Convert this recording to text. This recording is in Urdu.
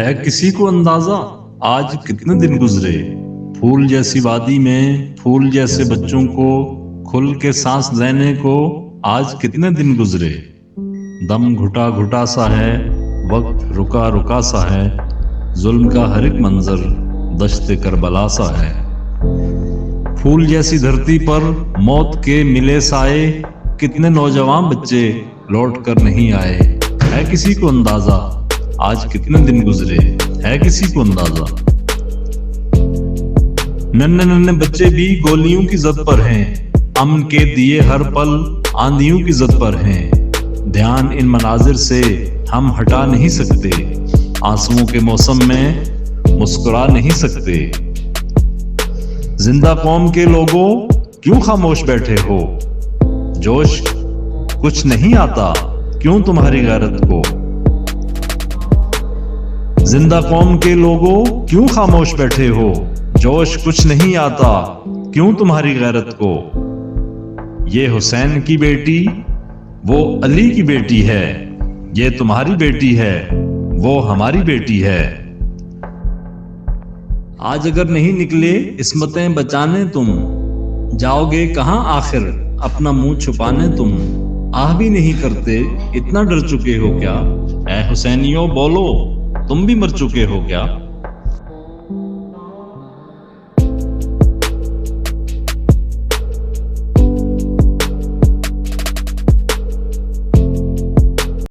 ہے کسی کو اندازہ آج کتنے دن گزرے؟ پھول جیسی وادی میں پھول جیسے بچوں کو کھل کے سانس لینے کو آج کتنے دن گزرے؟ دم گھٹا گھٹا سا ہے، وقت رکا رکا سا ہے، ظلم کا ہر ایک منظر دشت کربلا سا ہے۔ پھول جیسی دھرتی پر موت کے ملے سائے، کتنے نوجوان بچے لوٹ کر نہیں آئے۔ ہے کسی کو اندازہ آج کتنے دن گزرے؟ ہے کسی کو اندازہ؟ ننھے ننھے بچے بھی گولیوں کی زد پر ہیں، امن کے دیے ہر پل آندھیوں کی زد پر ہیں۔ دھیان ان مناظر سے ہم ہٹا نہیں سکتے، آنسوؤں کے موسم میں مسکرا نہیں سکتے۔ زندہ قوم کے لوگوں کیوں خاموش بیٹھے ہو؟ جوش کچھ نہیں آتا کیوں تمہاری غیرت کو؟ زندہ قوم کے لوگوں کیوں خاموش بیٹھے ہو؟ جوش کچھ نہیں آتا کیوں تمہاری غیرت کو؟ یہ حسین کی بیٹی وہ علی کی بیٹی ہے، یہ تمہاری بیٹی ہے وہ ہماری بیٹی ہے۔ آج اگر نہیں نکلے عصمتیں بچانے تم، جاؤ گے کہاں آخر اپنا منہ چھپانے تم؟ آہ بھی نہیں کرتے اتنا ڈر چکے ہو کیا؟ اے حسینیوں بولو تم بھی مر چکے ہو کیا؟